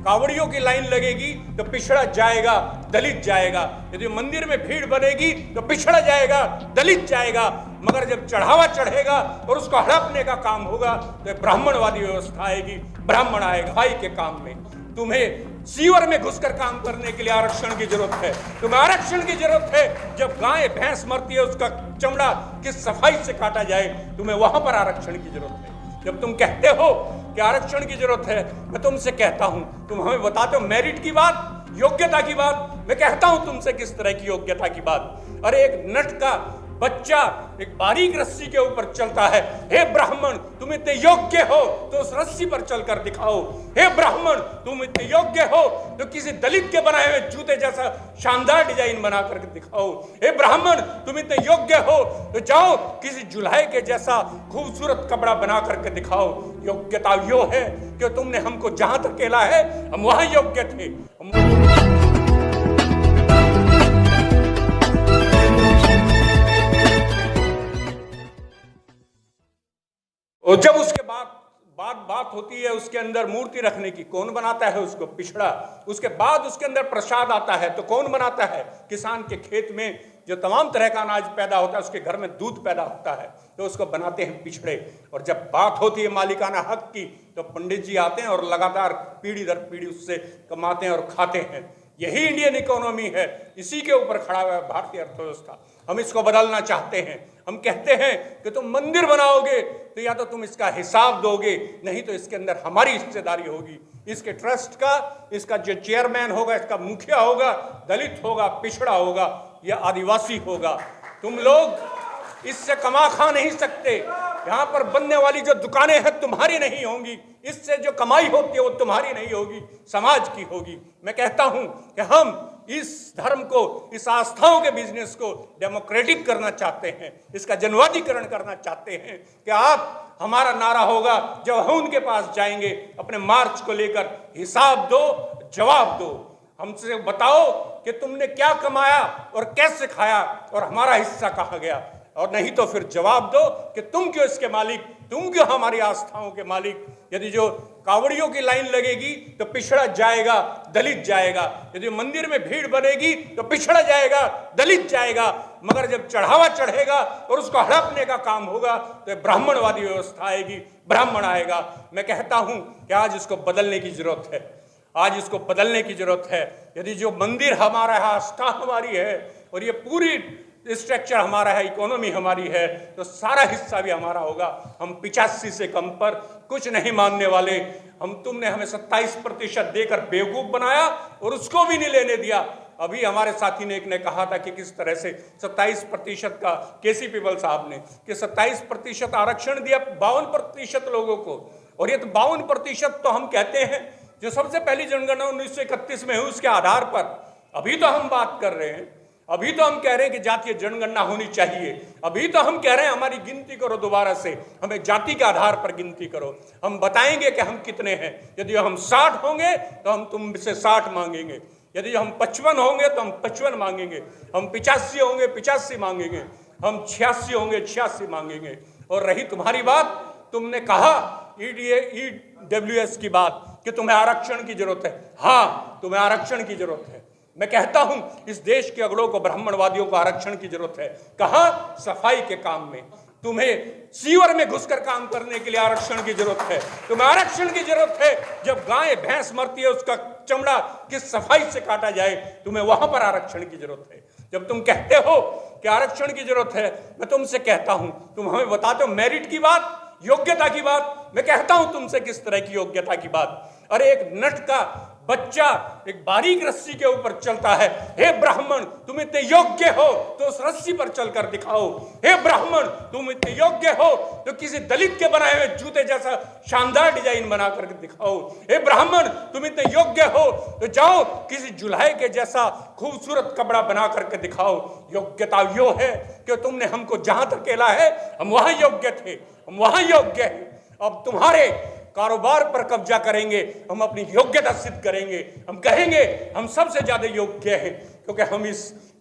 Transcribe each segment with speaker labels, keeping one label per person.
Speaker 1: कावड़ियों की लाइन लगेगी तो पिछड़ा जाएगा, दलित जाएगा। यदि मंदिर में भीड़ बनेगी तो पिछड़ा जाएगा, दलित जाएगा। मगर जब चढ़ावा चढ़ेगा और उसको हड़पने का काम होगा तो ब्राह्मणवादी व्यवस्था आएगी, ब्राह्मण आएगा। भाई के काम में तुम्हें सीवर में घुसकर काम करने के लिए आरक्षण की जरूरत है। तुम्हें आरक्षण की जरूरत है जब गाय भैंस मरती है उसका चमड़ा किस सफाई से काटा जाए, तुम्हें वहां पर आरक्षण की जरूरत है। जब तुम कहते हो कि आरक्षण की जरूरत है, मैं तुमसे कहता हूं, तुम हमें बताते हो मेरिट की बात, योग्यता की बात। मैं कहता हूं तुमसे किस तरह की योग्यता की बात। अरे एक नट का बच्चा एक बारीक रस्सी के ऊपर चलता है। हे ब्राह्मण, तुम इतने योग्य हो तो उस रस्सी पर चलकर दिखाओ। हे ब्राह्मण, तुम इतने योग्य हो तो किसी दलित के बनाए हुए जूते जैसा शानदार डिजाइन बना करके दिखाओ। हे ब्राह्मण, तुम इतने योग्य हो तो जाओ किसी जुल्हे के जैसा खूबसूरत कपड़ा बना करके दिखाओ। योग्यता यो है कि तुमने हमको जहां तक कहला है हम वहां योग्य थे। और जब उसके बाद बात होती है उसके अंदर मूर्ति रखने की, कौन बनाता है उसको? पिछड़ा। उसके बाद उसके अंदर प्रसाद आता है तो कौन बनाता है? किसान के खेत में जो तमाम तरह का अनाज पैदा होता है, उसके घर में दूध पैदा होता है तो उसको बनाते हैं पिछड़े। और जब बात होती है मालिकाना हक की तो पंडित जी आते हैं और लगातार पीढ़ी दर पीढ़ी उससे कमाते हैं और खाते हैं। यही इंडियन इकोनॉमी है, इसी के ऊपर खड़ा हुआ है भारतीय अर्थव्यवस्था। हम इसको बदलना चाहते हैं। हम कहते हैं कि तुम मंदिर बनाओगे तो या तो तुम इसका हिसाब दोगे, नहीं तो इसके अंदर हमारी हिस्सेदारी होगी। इसके ट्रस्ट का, इसका जो चेयरमैन होगा, इसका मुखिया होगा, दलित होगा, पिछड़ा होगा या आदिवासी होगा। तुम लोग इससे कमा खा नहीं सकते। यहाँ पर बनने वाली जो दुकानें हैं तुम्हारी नहीं होंगी, इससे जो कमाई होती है वो तुम्हारी नहीं होगी, समाज की होगी। मैं कहता हूं कि हम इस धर्म को, इस आस्थाओं के बिजनेस को डेमोक्रेटिक करना चाहते हैं, इसका जनवादीकरण करना चाहते हैं कि आप, हमारा नारा होगा जब हम उनके पास जाएंगे अपने मार्च को लेकर, हिसाब दो, जवाब दो। हमसे बताओ कि तुमने क्या कमाया और कैसे खाया और हमारा हिस्सा कहाँ गया। और नहीं तो फिर जवाब दो कि तुम क्यों इसके मालिक, तुम क्यों हमारी आस्थाओं के मालिक। यदि जो कावड़ियों की लाइन लगेगी तो पिछड़ा जाएगा, दलित जाएगा। यदि मंदिर में भीड़ बनेगी तो पिछड़ा जाएगा, दलित जाएगा। मगर जब चढ़ावा चढ़ेगा और उसको हड़पने का काम होगा तो ब्राह्मणवादी व्यवस्था आएगी, ब्राह्मण आएगा। मैं कहता हूं कि आज इसको बदलने की जरूरत है, आज इसको बदलने की जरूरत है। यदि जो मंदिर हमारा है, आस्था हमारी है और ये पूरी स्ट्रक्चर हमारा है, इकोनॉमी हमारी है, तो सारा हिस्सा भी हमारा होगा। हम 85 से कम पर कुछ नहीं मानने वाले। तुमने हमें 27% देकर बेवकूफ बनाया और उसको भी नहीं लेने दिया। अभी हमारे साथी ने एक ने कहा था कि किस तरह से 27% का, केसी पीपल साहब ने, कि 27% आरक्षण दिया 52% लोगों को। और ये तो 52% तो हम कहते हैं जो सबसे पहली जनगणना 1931 में हुई उसके आधार पर अभी तो हम बात कर रहे हैं। अभी तो हम कह रहे हैं कि जातीय जनगणना होनी चाहिए। अभी तो हम कह रहे हैं हमारी गिनती करो दोबारा से, हमें जाति के आधार पर गिनती करो। हम बताएंगे कि हम कितने हैं। यदि हम 60 होंगे तो हम तुमसे 60 मांगेंगे। यदि हम 55 होंगे तो हम 55 मांगेंगे। हम 85 होंगे 85 मांगेंगे। हम 86 होंगे 86 मांगेंगे। और रही तुम्हारी बात, तुमने कहा EWS की बात कि तुम्हें आरक्षण की जरूरत है। हाँ, तुम्हें आरक्षण की जरूरत है। मैं कहता हूं इस देश के अगड़ों को, ब्राह्मणवादियों को आरक्षण की जरूरत है। कहां? सफाई के काम में। तुम्हें सीवर में घुसकर काम करने के लिए आरक्षण की जरूरत है। तुम्हें आरक्षण की जरूरत है जब गाय भैंस मरती है उसका चमड़ा किस सफाई से काटा जाए, तुम्हें वहां पर आरक्षण की जरूरत है। जब तुम कहते हो कि आरक्षण की जरूरत है, मैं तुमसे कहता हूं, तुम हमें बताते हो मेरिट की बात, योग्यता की बात। मैं कहता हूं तुमसे किस तरह की योग्यता की बात। अरे एक नट का बच्चा एक बारीक रस्सी के ऊपर चलता है। हे ब्राह्मण, तुम इतने योग्य हो तो उस रस्सी पर चलकर दिखाओ। हे ब्राह्मण, तुम इतने योग्य हो तो किसी दलित के बनाए हुए जूते जैसा शानदार डिजाइन बना करके दिखाओ। हे ब्राह्मण, तुम इतने योग्य हो तो जाओ किसी जुल्हे के जैसा खूबसूरत कपड़ा बना करके दिखाओ। योग्यता यो है कि तुमने हमको जहां तक कहला है हम वहां योग्य थे, हम वहां योग्य हैं। अब तुम्हारे कारोबार पर कब्जा करेंगे, हम अपनी योग्यता सिद्ध करेंगे। हम कहेंगे हम सबसे ज्यादा योग्य हैं क्योंकि हम इस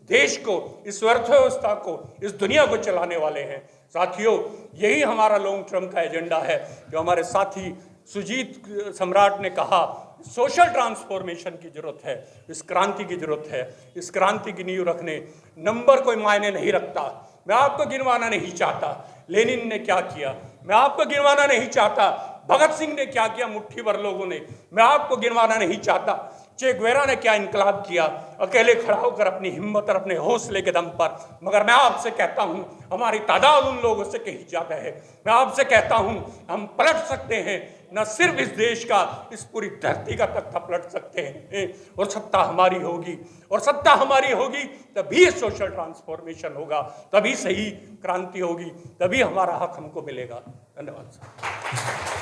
Speaker 1: देश को, इस अर्थव्यवस्था को, इस दुनिया को चलाने वाले हैं। साथियों, यही हमारा लॉन्ग टर्म का एजेंडा है। जो हमारे साथी सुजीत सम्राट ने कहा सोशल ट्रांसफॉर्मेशन की जरूरत है, इस क्रांति की जरूरत है। इस क्रांति की नींव रखने नंबर कोई मायने नहीं रखता। मैं आपको गिनवाना नहीं चाहता लेनिन ने क्या किया, मैं आपको गिनवाना नहीं चाहता भगत सिंह ने क्या किया, मुट्ठी भर लोगों ने, मैं आपको गिनवाना नहीं चाहता चे गुवेरा ने क्या इनकलाब किया, अकेले खड़ा होकर अपनी हिम्मत और अपने हौसले के दम पर। मगर मैं आपसे कहता हूं हमारी तादाद उन लोगों से कहीं ज्यादा है। मैं आपसे कहता हूं हम पलट सकते हैं, न सिर्फ इस देश का, इस पूरी धरती का तख्ता पलट सकते हैं। और सत्ता हमारी होगी, और सत्ता हमारी होगी तभी सोशल ट्रांसफॉर्मेशन होगा, तभी सही क्रांति होगी, तभी हमारा हक हमको मिलेगा। धन्यवाद।